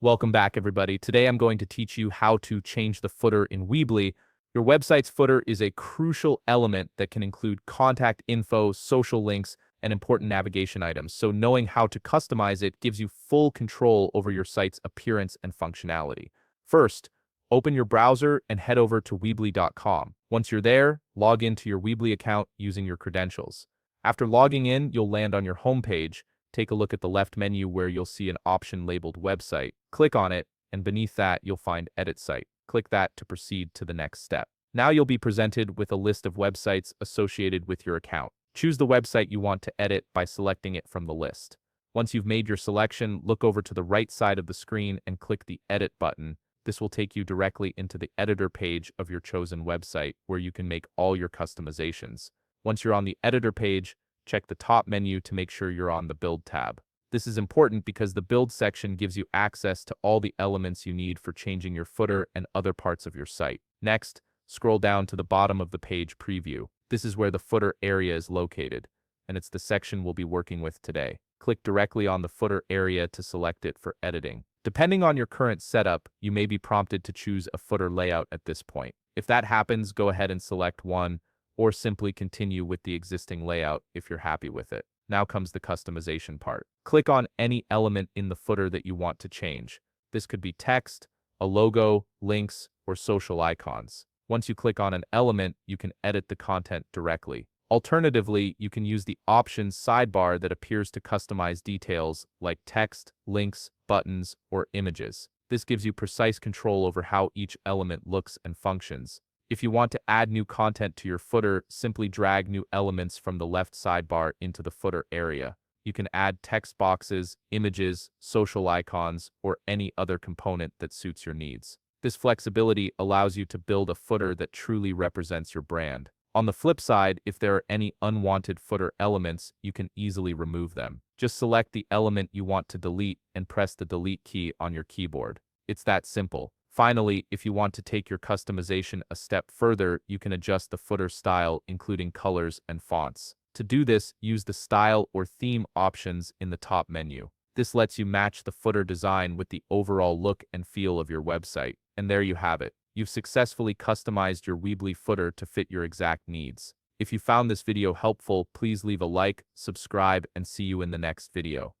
Welcome back, everybody. Today I'm going to teach you how to change the footer in Weebly. Your website's footer is a crucial element that can include contact info, social links, and important navigation items. So knowing how to customize it gives you full control over your site's appearance and functionality. First, open your browser and head over to Weebly.com. Once you're there, log into your Weebly account using your credentials. After logging in, you'll land on your homepage. Take a look at the left menu where you'll see an option labeled Website. Click on it, and beneath that, you'll find Edit Site. Click that to proceed to the next step. Now you'll be presented with a list of websites associated with your account. Choose the website you want to edit by selecting it from the list. Once you've made your selection, look over to the right side of the screen and click the Edit button. This will take you directly into the editor page of your chosen website where you can make all your customizations. Once you're on the editor page, check the top menu to make sure you're on the Build tab. This is important because the Build section gives you access to all the elements you need for changing your footer and other parts of your site. Next, scroll down to the bottom of the page Preview. This is where the footer area is located, and it's the section we'll be working with today. Click directly on the footer area to select it for editing. Depending on your current setup, you may be prompted to choose a footer layout at this point. If that happens, go ahead and select one, or simply continue with the existing layout if you're happy with it. Now comes the customization part. Click on any element in the footer that you want to change. This could be text, a logo, links, or social icons. Once you click on an element, you can edit the content directly. Alternatively, you can use the Options sidebar that appears to customize details like text, links, buttons, or images. This gives you precise control over how each element looks and functions. If you want to add new content to your footer, simply drag new elements from the left sidebar into the footer area. You can add text boxes, images, social icons, or any other component that suits your needs. This flexibility allows you to build a footer that truly represents your brand. On the flip side, if there are any unwanted footer elements, you can easily remove them. Just select the element you want to delete and press the Delete key on your keyboard. It's that simple. Finally, if you want to take your customization a step further, you can adjust the footer style, including colors and fonts. To do this, use the Style or Theme options in the top menu. This lets you match the footer design with the overall look and feel of your website. And there you have it. You've successfully customized your Weebly footer to fit your exact needs. If you found this video helpful, please leave a like, subscribe, and see you in the next video.